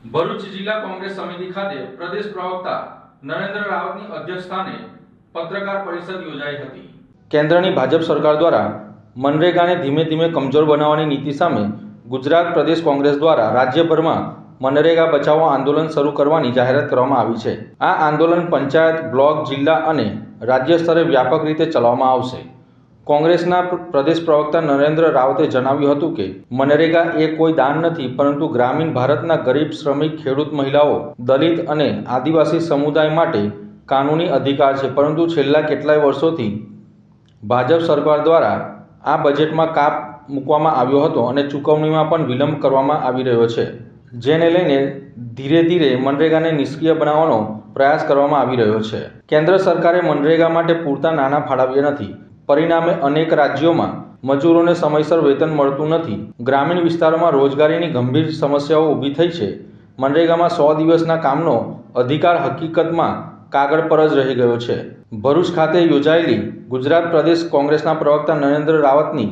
ભરૂચ જિલ્લા કોંગ્રેસ સમિતિ ખાતે પ્રદેશ પ્રવક્તા નરેન્દ્ર રાવતની અધ્યક્ષસ્થાને પત્રકાર પરિષદ યોજાઈ હતી। કેન્દ્રની ભાજપ સરકાર દ્વારા મનરેગાને ધીમે ધીમે કમજોર બનાવવાની નીતિ સામે ગુજરાત પ્રદેશ કોંગ્રેસ દ્વારા રાજ્યભરમાં મનરેગા બચાવો આંદોલન શરૂ કરવાની જાહેરાત કરવામાં આવી છે। આ આંદોલન પંચાયત, બ્લોક, જિલ્લા અને રાજ્ય સ્તરે વ્યાપક રીતે ચલાવવામાં આવશે। કોંગ્રેસના પ્રદેશ પ્રવક્તા નરેન્દ્ર રાવતે જણાવ્યું હતું કે મનરેગા એ કોઈ દાન નથી, પરંતુ ગ્રામીણ ભારતના ગરીબ, શ્રમિક, ખેડૂત મહિલાઓ, દલિત અને આદિવાસી સમુદાય માટે કાનૂની અધિકાર છે। પરંતુ છેલ્લા કેટલાય વર્ષોથી ભાજપ સરકાર દ્વારા આ બજેટમાં કાપ મૂકવામાં આવ્યો હતો અને ચૂકવણીમાં પણ વિલંબ કરવામાં આવી રહ્યો છે, જેને લઈને ધીરે ધીરે મનરેગાને નિષ્ક્રિય બનાવવાનો પ્રયાસ કરવામાં આવી રહ્યો છે। કેન્દ્ર સરકારે મનરેગા માટે પૂરતા નાણાં ફાળવ્યા નથી। પરિણામે અનેક રાજ્યોમાં મજૂરોને સમયસર વેતન મળતું નથી। ગ્રામીણ વિસ્તારોમાં રોજગારીની ગંભીર સમસ્યાઓ ઊભી થઈ છે। મનરેગામાં 100 દિવસના કામનો અધિકાર હકીકતમાં કાગળ પર જ રહી ગયો છે। ભરૂચ ખાતે યોજાયેલી ગુજરાત પ્રદેશ કોંગ્રેસના પ્રવક્તા નરેન્દ્ર રાવતની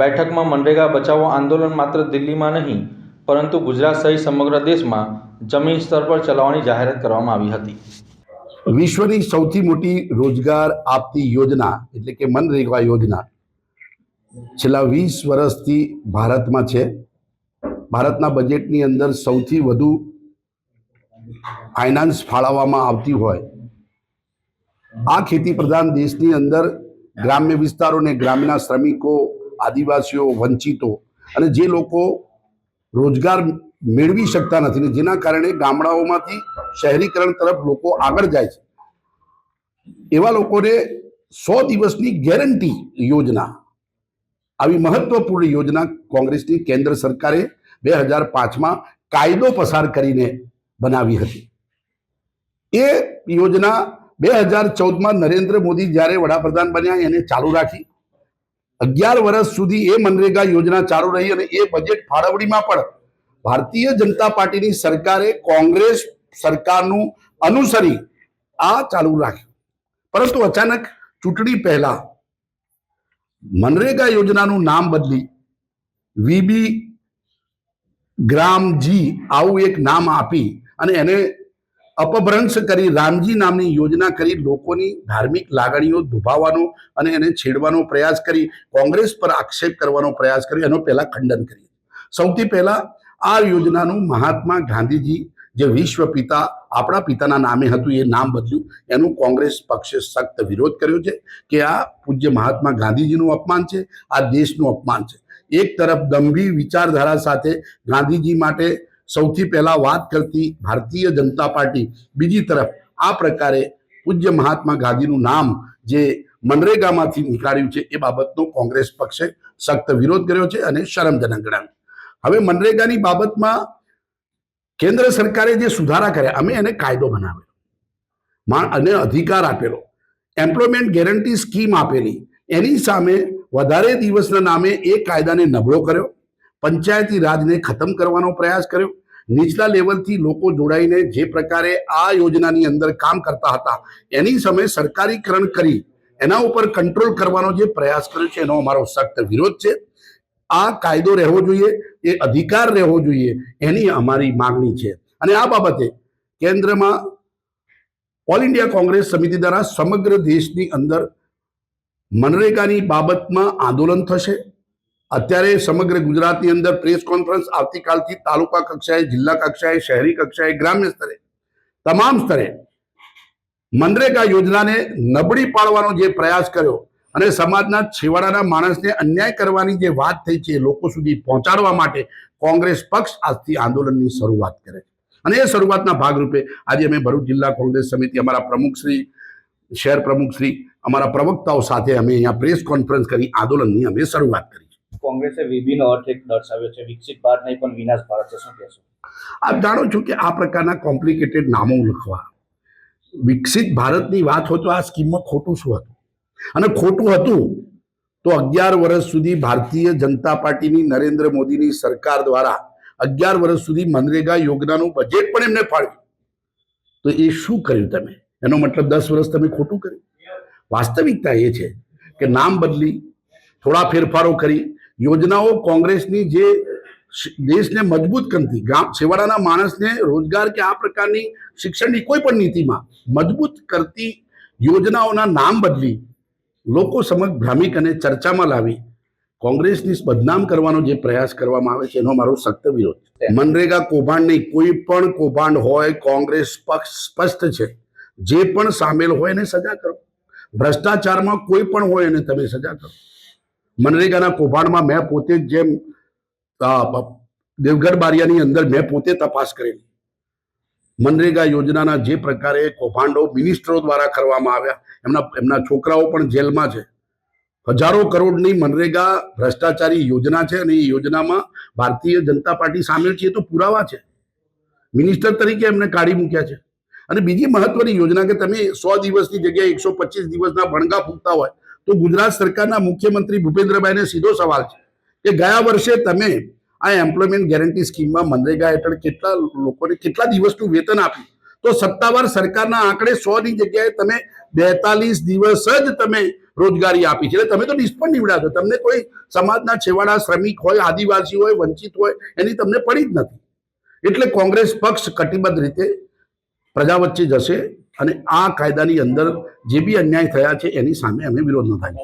બેઠકમાં મનરેગા બચાવો આંદોલન માત્ર દિલ્હીમાં નહીં, પરંતુ ગુજરાત સહિત સમગ્ર દેશમાં જમીન સ્તર પર ચલાવવાની જાહેરાત કરવામાં આવી હતી। વિશ્વની સૌથી મોટી રોજગાર આપતી યોજના એટલે કે મનરેગા યોજના છેલ્લા 20 વર્ષથી ભારતમાં છે। ભારતના બજેટની અંદર સૌથી વધુ ફાઇનાન્સ ફાળવવામાં આવતી હોય આ ખેતી પ્રધાન દેશની અંદર ગ્રામ્ય વિસ્તારોને, ગ્રામ્યના શ્રમિકો, આદિવાસીઓ, વંચિતો અને જે લોકો રોજગાર મેળવી શકતા નથી ને જેના કારણે ગામડાઓમાંથી શહેરીકરણ તરફ લોકો આગળ જાય છે, એવા લોકોને 100 દિવસની ગેરંટી યોજના, આવી મહત્વપૂર્ણ યોજના કોંગ્રેસની કેન્દ્ર સરકારે 2005માં કાયદો પસાર કરીને બનાવી હતી। એ યોજના 2014માં નરેન્દ્ર મોદી જ્યારે વડાપ્રધાન બન્યા એને ચાલુ રાખી। 11 વર્ષ સુધી એ મનરેગા યોજના ચાલુ રહી અને એ બજેટ ફાળવણીમાં પણ ભારતીય જનતા પાર્ટીની સરકારે કોંગ્રેસ સરકારનું અનુસરી આ ચાલુ રાખ્યું। પરંતુ અચાનક ચૂંટણી પહેલા મનરેગા યોજનાનું નામ બદલી વીબી ગ્રામજી આવું એક નામ આપી અને એને અપભ્રંશ કરી રામજી નામની યોજના કરી લોકોની ધાર્મિક લાગણીઓ દુભાવવાનો અને એને છેડવાનો પ્રયાસ કરી, કોંગ્રેસ પર આક્ષેપ કરવાનો પ્રયાસ કર્યો। એનો પહેલા ખંડન કર્યું। સૌથી પહેલા આ યોજનાનું મહાત્મા ગાંધીજી જે વિશ્વ પિતા આપણા પિતાના નામે હતું એ નામ બદલ્યું, એનું કોંગ્રેસ પક્ષે સખ્ત વિરોધ કર્યો છે કે આ પૂજ્ય મહાત્મા ગાંધીજીનું અપમાન છે, આ દેશનું અપમાન છે। એક તરફ ગંભીર વિચારધારા સાથે ગાંધીજી માટે સૌથી પહેલા વાત કરતી ભારતીય જનતા પાર્ટી, બીજી તરફ આ પ્રકારે પૂજ્ય મહાત્મા ગાંધીનું નામ જે મનરેગામાંથી નીકાળ્યું છે એ બાબતનો કોંગ્રેસ પક્ષે સખ્ત વિરોધ કર્યો છે અને શરમજનક ગણાવ્યું। હવે મનરેગાની બાબતમાં કેન્દ્ર સરકારે જે સુધારા કર્યા, અમે એને કાયદો બનાવેલો અને અધિકાર આપેલો, એમ્પ્લોયમેન્ટ ગેરંટી સ્કીમ આપેલી, એની સામે વધારે દિવસના નામે એ કાયદાને નબળો કર્યો। પંચાયતી રાજને ખતમ કરવાનો પ્રયાસ કર્યો। નીચલા લેવલથી લોકો જોડાઈને જે પ્રકારે આ યોજનાની અંદર કામ કરતા હતા એની સામે સરકારીકરણ કરી એના ઉપર કંટ્રોલ કરવાનો જે પ્રયાસ કર્યો છે એનો અમારો સખ્ત વિરોધ છે। આ કાયદો રહેવો જોઈએ, એ અધિકાર રહેવો જોઈએ, એની અમારી માગણી છે। અને આ બાબતે કેન્દ્રમાં ઓલ ઇન્ડિયા કોંગ્રેસ સમિતિ દ્વારા સમગ્ર દેશની અંદર મનરેગાની બાબતમાં આંદોલન થશે। અત્યારે સમગ્ર ગુજરાતની અંદર પ્રેસ કોન્ફરન્સ આવતીકાલથી તાલુકા કક્ષાએ, જિલ્લા કક્ષાએ, શહેરી કક્ષાએ, ગ્રામ્ય સ્તરે, તમામ સ્તરે મનરેગા યોજનાને નબળી પાડવાનો જે પ્રયાસ કર્યો અને સમાજના છેવાડાના માણસને અન્યાય કરવાની જે વાત થઈ છે એ લોકો સુધી પહોંચાડવા માટે કોંગ્રેસ પક્ષ આજથી આંદોલનની શરૂઆત કરે છે। અને એ શરૂઆતના ભાગરૂપે આજે અમે ભરૂચ જિલ્લા કોંગ્રેસ સમિતિ, અમારા પ્રમુખશ્રી, શહેર પ્રમુખશ્રી, અમારા પ્રવક્તાઓ સાથે અમે અહીંયા પ્રેસ કોન્ફરન્સ કરી આંદોલનની અમે શરૂઆત કરી। કોંગ્રેસે વીબીનો અર્થ એક દર્શાવ્યો છે, વિકસિત ભારત નહીં પણ વિનાશ ભારત છે, શું કહેશો? આપ જાણો છો કે આ પ્રકારના કોમ્પ્લિકેટેડ નામો લખવા, વિકસિત ભારતની વાત હોય તો આ સ્કીમમાં ખોટું શું હતું? અને ખોટું હતું તો 11 વર્ષ સુધી ભારતીય જનતા પાર્ટીની નરેન્દ્ર મોદીની સરકાર દ્વારા 11 વર્ષ સુધી મનરેગા યોજનાનું બજેટ પણ એમને ફાળવ્યું, તો એ શું કર્યું તમે? એનો મતલબ 10 વર્ષ તમે ખોટું કર્યું? વાસ્તવિકતા એ છે કે નામ બદલી, થોડા ફેરફારો કરી, યોજનાઓ કોંગ્રેસની જે દેશને મજબૂત કરતી છેવાડાના માણસને રોજગાર કે આ પ્રકારની શિક્ષણની કોઈ પણ નીતિમાં મજબૂત કરતી યોજનાઓના નામ બદલી લોકો સમક્ષ ભ્રામિક અને ચર્ચામાં લાવી કોંગ્રેસની બદનામ કરવાનો જે પ્રયાસ કરવામાં આવે છે એનો મારો સખ્ત વિરોધ છે. મનરેગા કૌભાંડ નહીં, કોઈ પણ કૌભાંડ હોય, કોંગ્રેસ પક્ષ સ્પષ્ટ છે. જે પણ સામેલ હોય એને સજા કરો. ભ્રષ્ટાચારમાં કોઈ પણ હોય એને તમે સજા કરો. મનરેગાના કૌભાંડમાં મેં પોતે જ જેમ દેવગઢ બારિયાની અંદર મેં પોતે તપાસ કરેલી. મનરેગા યોજનાના જે પ્રકારે કૌભાંડો મિનિસ્ટરો દ્વારા કરવામાં આવ્યા, એમના છોકરાઓ પણ જેલમાં છે. હજારો કરોડની મનરેગા ભ્રષ્ટાચારી યોજના છે અને એ યોજનામાં ભારતીય જનતા પાર્ટી સામેલ છે, એ તો પુરાવા છે. મિનિસ્ટર તરીકે એમને કાઢી મૂક્યા છે. અને બીજી મહત્વની યોજના કે તમે 100 દિવસની જગ્યાએ 125 દિવસના ભણગા ફૂંકતા હોય તો ગુજરાત સરકારના મુખ્યમંત્રી ભૂપેન્દ્રભાઈને સીધો સવાલ છે કે ગયા વર્ષે તમે આ એમ્પ્લોયમેન્ટ ગેરંટી સ્કીમમાં મનરેગા હેઠળ કેટલા લોકોને કેટલા દિવસનું વેતન આપ્યું? તો સત્તાવાર સરકારના આંકડે 100ની જગ્યાએ તમે 42 દિવસ જ તમે રોજગારી આપી છે. એટલે તમે તો નિષ્ફળ નીવડ્યા છો. તમને કોઈ સમાજના છેવાડા શ્રમિક હોય, આદિવાસી હોય, વંચિત હોય એની તમને પડી જ નથી. એટલે કોંગ્રેસ પક્ષ કટિબદ્ધ રીતે પ્રજા વચ્ચે જશે અને આ કાયદાની અંદર જે બી અન્યાય થયા છે એની સામે અમે વિરોધ નોંધાવીશું.